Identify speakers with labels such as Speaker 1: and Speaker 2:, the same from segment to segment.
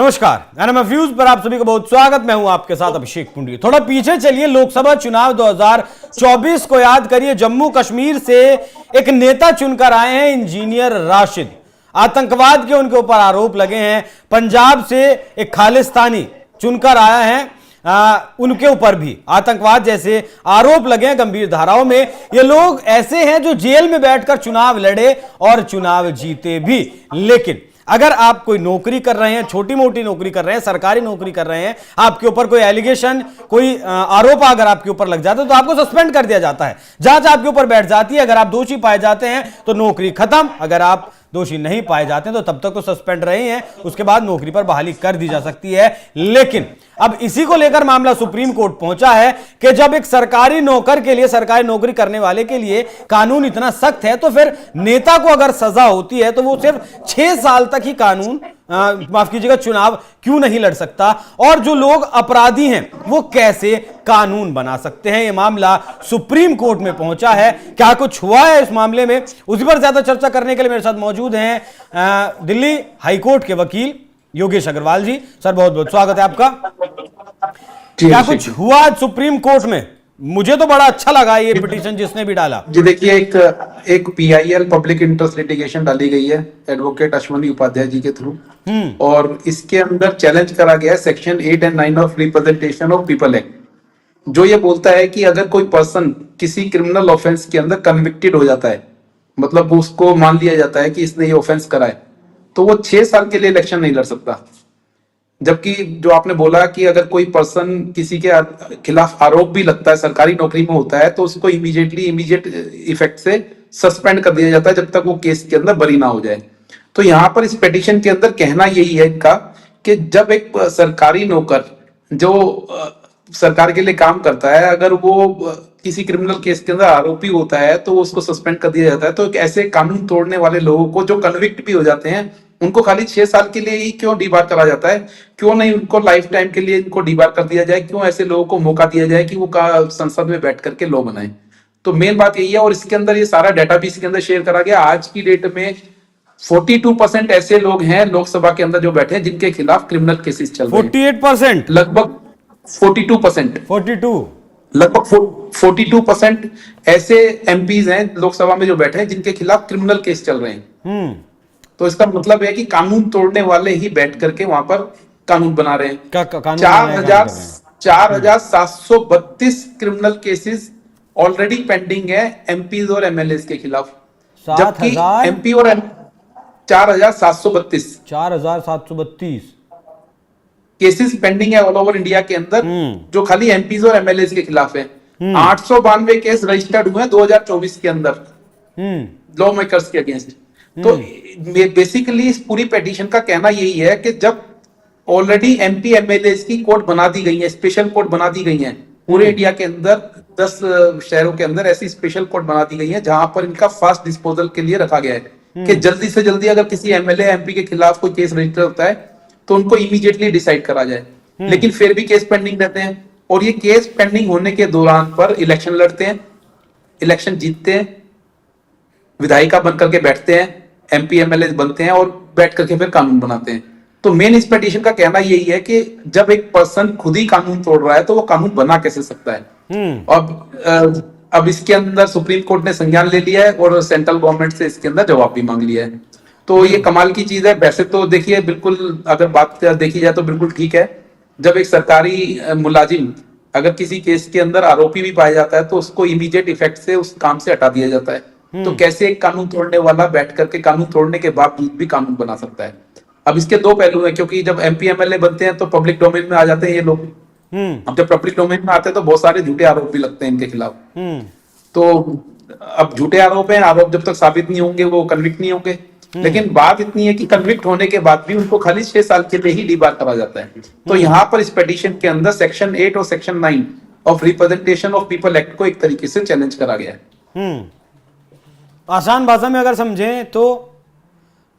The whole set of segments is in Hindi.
Speaker 1: नमस्कार, एनएम फ्यूज पर आप सभी का बहुत स्वागत। मैं हूं आपके साथ अभिषेक पुंडी। थोड़ा पीछे चलिए, लोकसभा चुनाव 2024 को याद करिए। जम्मू कश्मीर से एक नेता चुनकर आए हैं इंजीनियर राशिद। आतंकवाद के उनके ऊपर आरोप लगे हैं। पंजाब से एक खालिस्तानी चुनकर आया है, उनके ऊपर भी आतंकवाद जैसे आरोप लगे हैं गंभीर धाराओं में। ये लोग ऐसे हैं जो जेल में बैठकर चुनाव लड़े और चुनाव जीते भी। लेकिन अगर आप कोई नौकरी कर रहे हैं, छोटी मोटी नौकरी कर रहे हैं, सरकारी नौकरी कर रहे हैं, आपके ऊपर कोई एलिगेशन, कोई आरोप अगर आपके ऊपर लग जाता है तो आपको सस्पेंड कर दिया जाता है। जांच आपके ऊपर बैठ जाती है। अगर आप दोषी पाए जाते हैं तो नौकरी खत्म। अगर आप दोषी नहीं पाए जाते हैं तो तब तक तो सस्पेंड रहे हैं, उसके बाद नौकरी पर बहाली कर दी जा सकती है। लेकिन अब इसी को लेकर मामला सुप्रीम कोर्ट पहुंचा है कि जब एक सरकारी नौकर के लिए, सरकारी नौकरी करने वाले के लिए कानून इतना सख्त है, तो फिर नेता को अगर सजा होती है तो वो सिर्फ 6 साल तक ही कानून माफ कीजिएगा चुनाव क्यों नहीं लड़ सकता, और जो लोग अपराधी हैं वो कैसे कानून बना सकते हैं। यह मामला सुप्रीम कोर्ट में पहुंचा है। क्या कुछ हुआ है इस मामले में, उसी पर ज्यादा चर्चा करने के लिए मेरे साथ मौजूद हैं दिल्ली हाईकोर्ट के वकील योगेश अग्रवाल जी। सर, बहुत बहुत स्वागत है आपका। क्या कुछ हुआ आज सुप्रीम कोर्ट में? मुझे तो बड़ा अच्छा लगा ये पिटीशन जिसने भी डाला।
Speaker 2: जी देखिए, एक PIL पब्लिक इंटरेस्ट लिटिगेशन डाली गई है एडवोकेट अश्वनी उपाध्याय जी के थ्रू, और इसके अंदर चैलेंज करा गया है सेक्शन 8 और 9 of representation of people act, जो ये बोलता है कि अगर कोई पर्सन किसी क्रिमिनल ऑफेंस के अंदर कन्विक्टेड हो जाता है, मतलब उसको मान लिया जाता है कि इसने ये ऑफेंस करा है, तो वो 6 साल के लिए इलेक्शन नहीं लड़ सकता। जबकि जो आपने बोला कि अगर कोई पर्सन किसी के खिलाफ आरोप भी लगता है, सरकारी नौकरी में होता है, तो उसको इमीडिएट इफेक्ट से सस्पेंड कर दिया जाता है जब तक वो केस के अंदर बरी ना हो जाए। तो यहाँ पर इस पिटीशन के अंदर कहना यही है इनका कि जब एक सरकारी नौकर जो सरकार के लिए काम करता है, अगर वो किसी क्रिमिनल केस के अंदर आरोपी होता है तो उसको सस्पेंड कर दिया जाता है। तो ऐसे कानून तोड़ने वाले लोगों को जो कन्विक्ट भी हो जाते हैं, उनको खाली 6 साल के लिए ही क्यों डीबार करा जाता है? क्यों नहीं उनको लाइफ टाइम के लिए इनको डीबार कर दिया जाए? क्यों ऐसे लोगों को मौका दिया जाए कि वो संसद में बैठ करके लॉ बनाए? तो मेन बात यही है। और इसके अंदर ये सारा डाटा भी इसके अंदर शेयर करा गया। आज की डेट में 42% ऐसे लोग हैं लोकसभा के अंदर जो बैठे हैं जिनके खिलाफ क्रिमिनल केसेस चल रहे हैं।
Speaker 1: 48%,
Speaker 2: लगभग 42%,
Speaker 1: 42,
Speaker 2: लगभग 42% ऐसे MPs हैं लोकसभा में जो बैठे हैं जिनके खिलाफ क्रिमिनल केस चल रहे हैं। तो इसका मतलब है कि कानून तोड़ने वाले ही बैठ करके वहां पर कानून बना रहे हैं। 4,732 क्रिमिनल केसेस ऑलरेडी पेंडिंग है MPs और MLAs के खिलाफ, जबकि MP और 4,732 केसेस पेंडिंग है ऑल ओवर इंडिया के अंदर, जो खाली MPs और MLAs के खिलाफ है। 892 केस रजिस्टर्ड हुए हैं 2024 के अंदर लॉ मेकर्स के अगेंस्ट। तो बेसिकली इस पूरी पिटीशन का कहना यही है कि जब ऑलरेडी MP MLAs की कोर्ट बना दी गई है, स्पेशल कोर्ट बना दी गई है पूरे इंडिया के अंदर, 10 शहरों के अंदर ऐसी स्पेशल कोर्ट बना दी गई है जहां पर इनका फास्ट डिस्पोजल के लिए रखा गया है कि जल्दी से जल्दी अगर किसी MLA MP के खिलाफ कोई केस रजिस्टर होता है तो उनको इमीडिएटली डिसाइड करा जाए। लेकिन फिर भी केस पेंडिंग रहते हैं, और ये केस पेंडिंग होने के दौरान पर इलेक्शन लड़ते हैं, इलेक्शन जीतते हैं, विधायिका बनकर के बैठते हैं, MP MLA बनते हैं और बैठ करके फिर कानून बनाते हैं। तो मेन इस पिटीशन का कहना यही है कि जब एक पर्सन खुद ही कानून तोड़ रहा है तो वो कानून बना कैसे सकता है। अब इसके अंदर सुप्रीम कोर्ट ने संज्ञान ले लिया है और सेंट्रल गवर्नमेंट से इसके अंदर जवाब भी मांग लिया है। तो ये कमाल की चीज है। वैसे तो देखिए, बिल्कुल अगर बात देखी जाए तो बिल्कुल ठीक है। जब एक सरकारी मुलाजिम अगर किसी केस के अंदर आरोपी भी पाया जाता है तो उसको इमीडिएट इफेक्ट से उस काम से हटा दिया जाता है। तो कैसे एक कानून तोड़ने वाला बैठ करके कानून तोड़ने के बावजूद भी कानून बना सकता है? अब इसके 2 पहलू हैं, क्योंकि जब MP MLA बनते हैं तो पब्लिक डोमेन में आ जाते हैं ये लोग। अब जब पब्लिक डोमेन में आते हैं तो बहुत सारे झूठे आरोप भी लगते हैं इनके खिलाफ। तो अब झूठे आरोप हैं, आरोप जब तक साबित नहीं होंगे वो कन्विक्ट नहीं होंगे। लेकिन बात इतनी है कि कन्विक्ट होने के बाद भी उनको खाली 6 साल के लिए ही डीबार करा जाता है। तो यहाँ पर इस पिटीशन के अंदर सेक्शन 8 और section 9 of representation of people act को एक तरीके से चैलेंज करा गया है।
Speaker 1: आसान भाषा में अगर समझें तो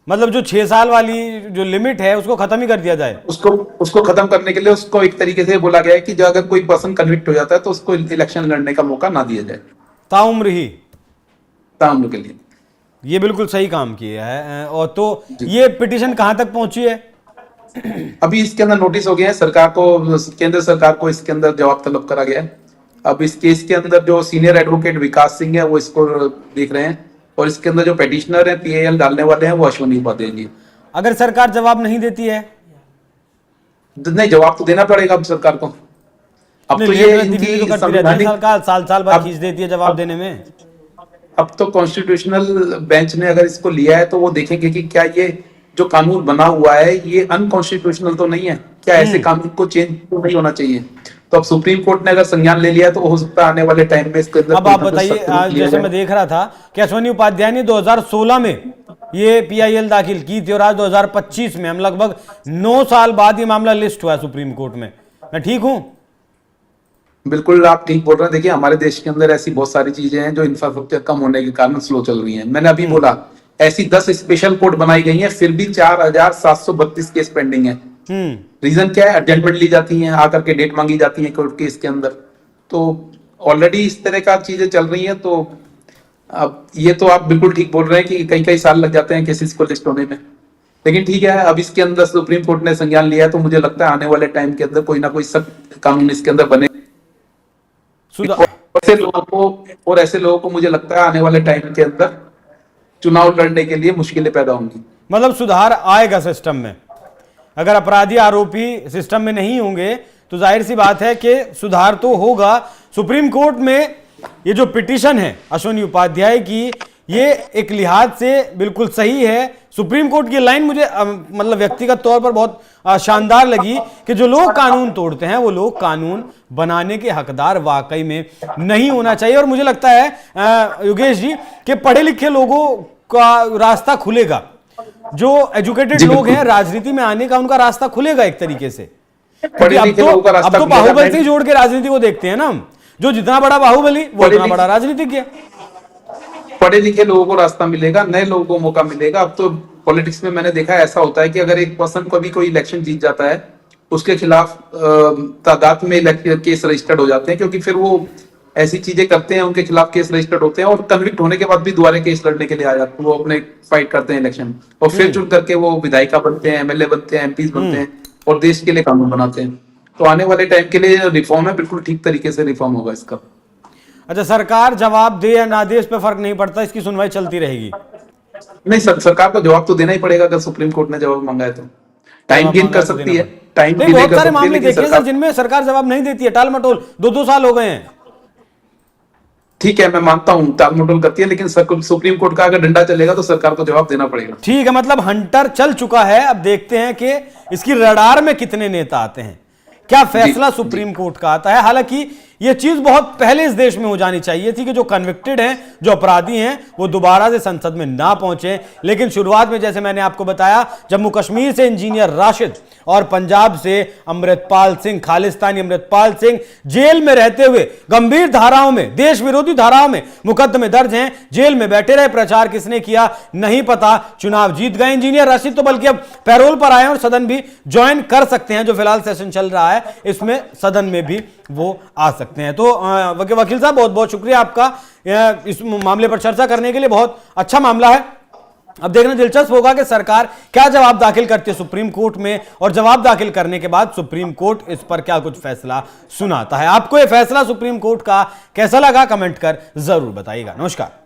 Speaker 1: मतलब जो 6 साल वाली जो लिमिट है उसको खत्म ही कर दिया जाए।
Speaker 2: उसको खत्म करने के लिए उसको एक तरीके से बोला गया है कि जो अगर कोई पर्सन कन्विक्ट हो जाता है तो उसको इलेक्शन लड़ने का मौका ना दिया जाए,
Speaker 1: ताउम्र
Speaker 2: के लिए।
Speaker 1: ये बिल्कुल सही काम किया है। और तो ये पिटीशन कहां तक पहुंची है?
Speaker 2: अभी इसके अंदर नोटिस हो गया है, सरकार को, केंद्र सरकार को इसके अंदर जवाब तलब करा गया है। अब इस केस के अंदर जो सीनियर एडवोकेट विकास सिंह है वो इसको देख रहे हैं, और इसके अंदर जो पेटिशनर है PIL डालने वाले हैं वो अश्वनी उपाध्याय जी।
Speaker 1: अगर सरकार जवाब नहीं देती है?
Speaker 2: नहीं, जवाब तो देना पड़ेगा अब सरकार को। अब तो ये इनकी
Speaker 1: तो करती रहती है, साल बाद खींच देती है जवाब देने में।
Speaker 2: अब तो कॉन्स्टिट्यूशनल बेंच ने अगर इसको लिया है तो वो देखेंगे कि क्या ये जो कानून बना हुआ है ये अनकॉन्स्टिट्यूशनल तो नहीं है, क्या ऐसे कानून को चेंज तो नहीं होना चाहिए। तो अब सुप्रीम कोर्ट ने अगर संज्ञान ले लिया तो हो सकता है आने वाले टाइम में इसके अंदर।
Speaker 1: अब आप बताइए, जैसे मैं देख रहा था कि अश्वनी उपाध्याय ने 2016 में ये PIL दाखिल की थी और आज 2025 में हम लगभग 9 साल बाद ये मामला लिस्ट हुआ है सुप्रीम कोर्ट में। मैं ठीक हूं?
Speaker 2: बिल्कुल आप ठीक बोल रहे हैं। देखिए हमारे देश के अंदर ऐसी बहुत सारी चीजें हैं जो इंफ्रास्ट्रक्चर कम होने के कारण स्लो चल रही हैं। मैंने अभी बोला ऐसी 10 स्पेशल कोर्ट बनाई गई हैं, फिर भी 4732 केस पेंडिंग है। रीजन क्या है? एडजमेंट ली जाती हैं, आकर के डेट मांगी जाती है कोर्ट केस के अंदर। तो ऑलरेडी इस तरह का चीजें चल रही हैं। तो अब ये तो आप बिल्कुल ठीक बोल रहे हैं कि कई कई साल लग जाते हैं केसेस को लिस्ट होने में, लेकिन ठीक है अब इसके अंदर सुप्रीम कोर्ट ने संज्ञान लिया है तो मुझे लगता है आने वाले टाइम के अंदर कोई ना कोई सख्त कानून इसके अंदर बने। ऐसे लोगों को मुझे लगता है आने वाले टाइम के अंदर चुनाव लड़ने के लिए मुश्किलें पैदा होंगी।
Speaker 1: मतलब सुधार आएगा सिस्टम में। अगर अपराधी आरोपी सिस्टम में नहीं होंगे तो जाहिर सी बात है कि सुधार तो होगा। सुप्रीम कोर्ट में ये जो पिटीशन है अश्वनी उपाध्याय की, ये एक लिहाज से बिल्कुल सही है। सुप्रीम कोर्ट की लाइन मुझे मतलब व्यक्तिगत तौर पर बहुत शानदार लगी कि जो लोग कानून तोड़ते हैं वो लोग कानून बनाने के हकदार वाकई में नहीं होना चाहिए। और मुझे लगता है योगेश जी कि पढ़े लिखे लोगों का रास्ता खुलेगा, जो एजुकेटेड लोग हैं राजनीति में आने का उनका रास्ता खुलेगा एक तरीके से। अब तो बाहुबली से जोड़ के राजनीति को देखते हैं ना हम, जो जितना बड़ा बाहुबली वो उतना बड़ा राजनीतिज्ञ।
Speaker 2: पढ़े लिखे लोगों को रास्ता मिलेगा, नए लोगों को मौका मिलेगा। अब तो पॉलिटिक्स में मैंने देखा ऐसा होता है कि अगर एक पर्सन कभी कोई इलेक्शन जीत जाता है उसके खिलाफ तादाद में केस रजिस्टर्ड हो जाते हैं, क्योंकि फिर वो ऐसी चीजें करते हैं, उनके खिलाफ केस रजिस्टर्ड होते हैं और कन्विक्ट होने के बाद भी दोबारा केस लड़ने के लिए आ जाते हैं। वो अपने फाइट करते हैं इलेक्शन और फिर चुन करके वो विधायिका बनते हैं, MLA बनते हैं, MPs बनते हैं और देश के लिए कानून बनाते हैं। तो आने वाले टाइम के लिए रिफॉर्म है, बिल्कुल ठीक तरीके से रिफॉर्म होगा इसका।
Speaker 1: अच्छा, सरकार जवाब दे या ना दे इस पे फर्क नहीं पड़ता, इसकी सुनवाई चलती रहेगी?
Speaker 2: नहीं सरकार को जवाब तो देना ही पड़ेगा। अगर सुप्रीम कोर्ट ने जवाब मांगा है तो टाइम गेन कर सकती है, टाइम डिले
Speaker 1: बहुत सारे मामले देखिए सर जिनमें सरकार जवाब नहीं देती है, टाल मटोल 2-2 साल हो गए हैं।
Speaker 2: ठीक है मैं मानता हूं टाल मटोल करती है, लेकिन सुप्रीम कोर्ट का अगर डंडा चलेगा तो सरकार को जवाब देना पड़ेगा।
Speaker 1: ठीक है, मतलब हंटर चल चुका है। अब देखते हैं कि इसकी रडार में कितने नेता आते हैं, क्या फैसला सुप्रीम कोर्ट का आता है। हालांकि यह चीज बहुत पहले इस देश में हो जानी चाहिए थी कि जो कन्विक्टेड हैं, जो अपराधी हैं, वो दोबारा से संसद में ना पहुंचे। लेकिन शुरुआत में जैसे मैंने आपको बताया, जम्मू कश्मीर से इंजीनियर राशिद और पंजाब से अमृतपाल सिंह, खालिस्तानी अमृतपाल सिंह जेल में रहते हुए गंभीर धाराओं में, देश विरोधी धाराओं में मुकदमे दर्ज हैं, जेल में बैठे रहे। प्रचार किसने किया नहीं पता, चुनाव जीत गए इंजीनियर राशिद तो बल्कि अब पैरोल पर आए और सदन भी ज्वाइन कर सकते हैं। जो फिलहाल सेशन चल रहा है इसमें सदन में भी वो आ सकते हैं। तो वकील साहब बहुत बहुत शुक्रिया आपका इस मामले पर चर्चा करने के लिए, बहुत अच्छा मामला है। अब देखना दिलचस्प होगा कि सरकार क्या जवाब दाखिल करती है सुप्रीम कोर्ट में, और जवाब दाखिल करने के बाद सुप्रीम कोर्ट इस पर क्या कुछ फैसला सुनाता है। आपको यह फैसला सुप्रीम कोर्ट का कैसा लगा कमेंट कर जरूर बताइएगा। नमस्कार।